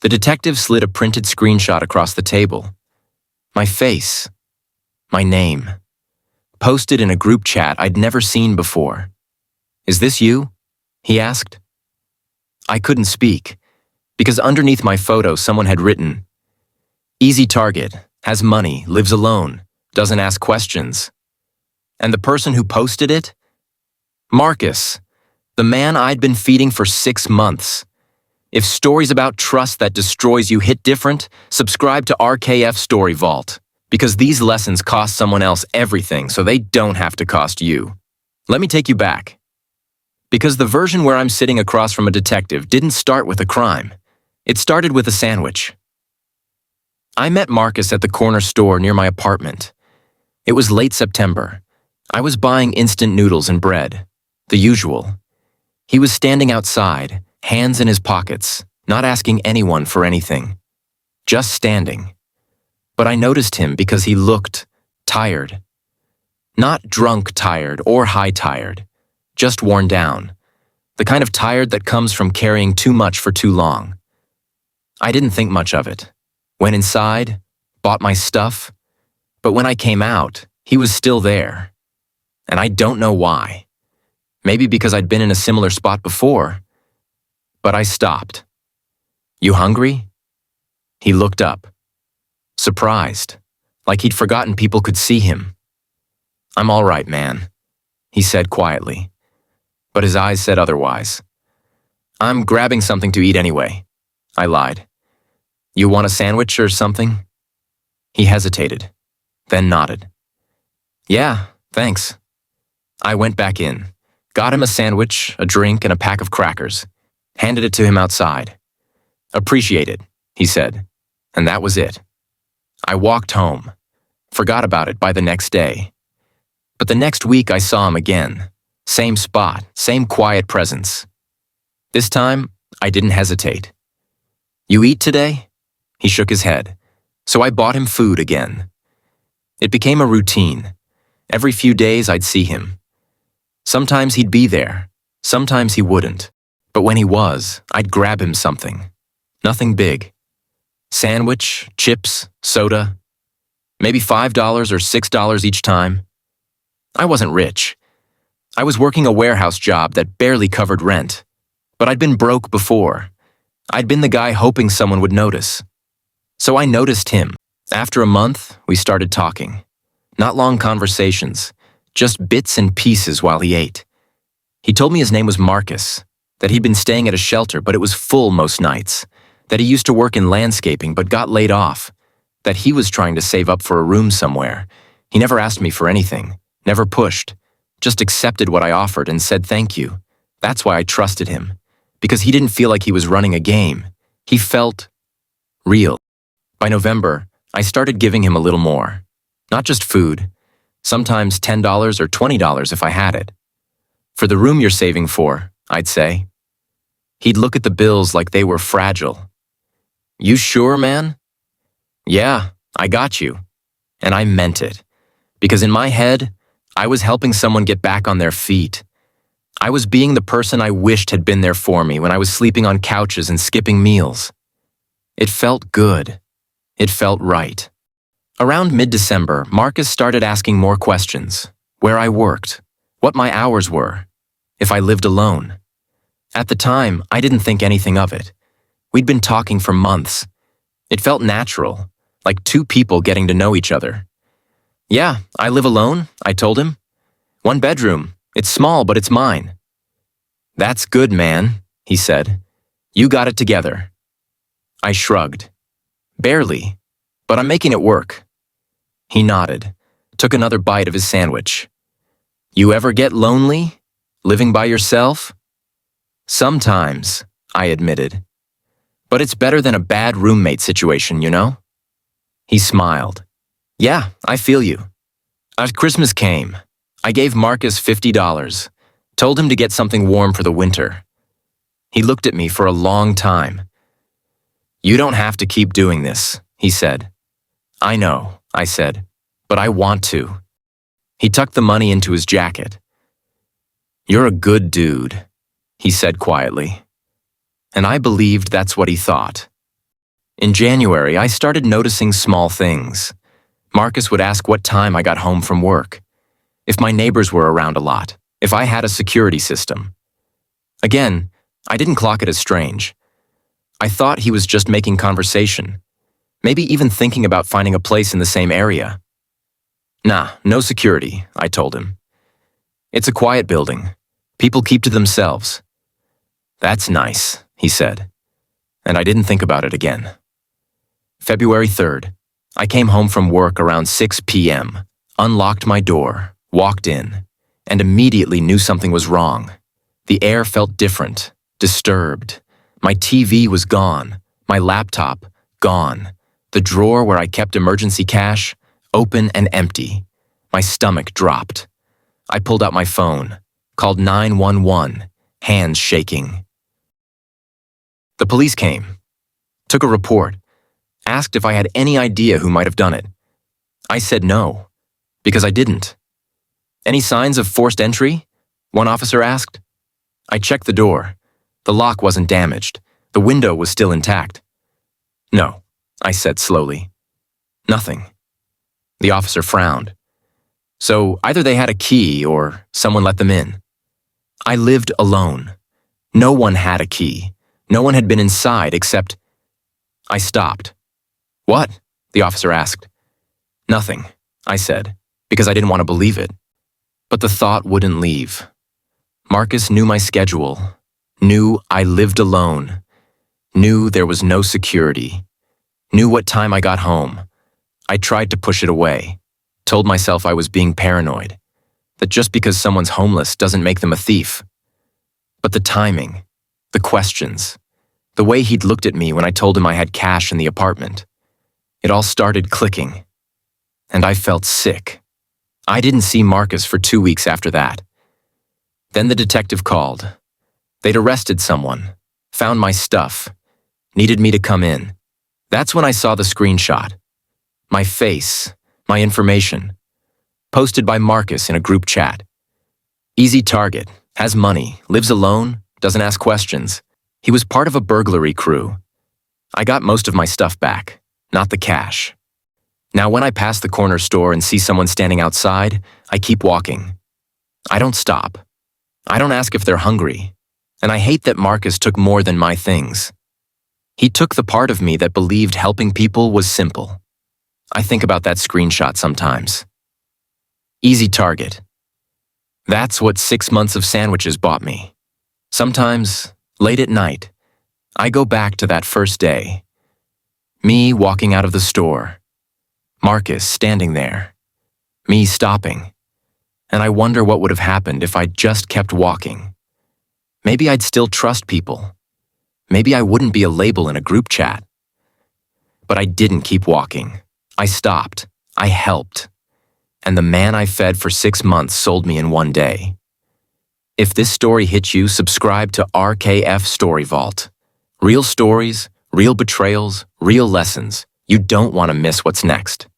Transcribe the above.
The detective slid a printed screenshot across the table. My face. My name. Posted in a group chat I'd never seen before. "Is this you?" he asked. I couldn't speak, because underneath my photo someone had written, "Easy target, has money, lives alone, doesn't ask questions." And the person who posted it? Marcus, the man I'd been feeding for 6 months. If stories about trust that destroys you hit different, subscribe to RKF Story Vault, because these lessons cost someone else everything so they don't have to cost you. Let me take you back. Because the version where I'm sitting across from a detective didn't start with a crime. It started with a sandwich. I met Marcus at the corner store near my apartment. It was late September. I was buying instant noodles and bread, the usual. He was standing outside, hands in his pockets, not asking anyone for anything. Just standing. But I noticed him because he looked tired. Not drunk tired or high tired, just worn down. The kind of tired that comes from carrying too much for too long. I didn't think much of it. Went inside, bought my stuff, but when I came out, he was still there. And I don't know why. Maybe because I'd been in a similar spot before. But I stopped. "You hungry?" He looked up. Surprised, like he'd forgotten people could see him. "I'm all right, man," he said quietly. But his eyes said otherwise. "I'm grabbing something to eat anyway," I lied. "You want a sandwich or something?" He hesitated, then nodded. "Yeah, thanks." I went back in, got him a sandwich, a drink, and a pack of crackers, handed it to him outside. "Appreciate it," he said, and that was it. I walked home, forgot about it by the next day. But the next week I saw him again. Same spot, same quiet presence. This time, I didn't hesitate. "You eat today?" He shook his head, so I bought him food again. It became a routine. Every few days I'd see him. Sometimes he'd be there, sometimes he wouldn't. But when he was, I'd grab him something. Nothing big. Sandwich, chips, soda. Maybe $5 or $6 each time. I wasn't rich. I was working a warehouse job that barely covered rent. But I'd been broke before. I'd been the guy hoping someone would notice. So I noticed him. After a month, we started talking. Not long conversations, just bits and pieces while he ate. He told me his name was Marcus, that he'd been staying at a shelter but it was full most nights, that he used to work in landscaping but got laid off, that he was trying to save up for a room somewhere. He never asked me for anything, never pushed, just accepted what I offered and said thank you. That's why I trusted him, because he didn't feel like he was running a game. He felt real. By November, I started giving him a little more. Not just food, sometimes $10 or $20 if I had it. "For the room you're saving for," I'd say. He'd look at the bills like they were fragile. "You sure, man?" "Yeah, I got you." And I meant it, because in my head, I was helping someone get back on their feet. I was being the person I wished had been there for me when I was sleeping on couches and skipping meals. It felt good. It felt right. Around mid-December, Marcus started asking more questions. Where I worked, what my hours were, if I lived alone. At the time, I didn't think anything of it. We'd been talking for months. It felt natural, like two people getting to know each other. "Yeah, I live alone," I told him. "1 bedroom. It's small, but it's mine." "That's good, man," he said. "You got it together." I shrugged. "Barely, but I'm making it work." He nodded, took another bite of his sandwich. "You ever get lonely? Living by yourself?" "Sometimes," I admitted. "But it's better than a bad roommate situation, you know?" He smiled. "Yeah, I feel you." As Christmas came, I gave Marcus $50, told him to get something warm for the winter. He looked at me for a long time. "You don't have to keep doing this," he said. "I know," I said, "but I want to." He tucked the money into his jacket. "You're a good dude," he said quietly. And I believed that's what he thought. In January, I started noticing small things. Marcus would ask what time I got home from work, if my neighbors were around a lot, if I had a security system. Again, I didn't clock it as strange. I thought he was just making conversation, maybe even thinking about finding a place in the same area. Nah, no security, I told him. It's a quiet building. People keep to themselves. That's nice, he said, and I didn't think about it again. February 3rd, I came home from work around 6 p.m., unlocked my door, walked in, and immediately knew something was wrong. The air felt different, disturbed. My TV was gone, my laptop gone, the drawer where I kept emergency cash open and empty. My stomach dropped. I pulled out my phone, called 911, hands shaking. The police came, took a report, asked if I had any idea who might have done it. I said no, because I didn't. Any signs of forced entry? One officer asked. I checked the door. The lock wasn't damaged. The window was still intact. No, I said slowly. Nothing. The officer frowned. So either they had a key or someone let them in. I lived alone. No one had a key. No one had been inside except... I stopped. What? The officer asked. Nothing, I said, because I didn't want to believe it. But the thought wouldn't leave. Marcus knew my schedule, knew I lived alone, knew there was no security, knew what time I got home. I tried to push it away, told myself I was being paranoid, that just because someone's homeless doesn't make them a thief. But the timing, the questions, the way he'd looked at me when I told him I had cash in the apartment, it all started clicking. And I felt sick. I didn't see Marcus for 2 weeks after that. Then the detective called. They'd arrested someone, found my stuff, needed me to come in. That's when I saw the screenshot. My face, my information, posted by Marcus in a group chat. Easy target, has money, lives alone, doesn't ask questions. He was part of a burglary crew. I got most of my stuff back, not the cash. Now when I pass the corner store and see someone standing outside, I keep walking. I don't stop. I don't ask if they're hungry. And I hate that Marcus took more than my things. He took the part of me that believed helping people was simple. I think about that screenshot sometimes. Easy target. That's what 6 months of sandwiches bought me. Sometimes, late at night, I go back to that first day. Me walking out of the store. Marcus standing there. Me stopping. And I wonder what would have happened if I'd just kept walking. Maybe I'd still trust people. Maybe I wouldn't be a label in a group chat. But I didn't keep walking. I stopped. I helped. And the man I fed for 6 months sold me in one day. If this story hit you, subscribe to RKF Story Vault. Real stories, real betrayals, real lessons. You don't want to miss what's next.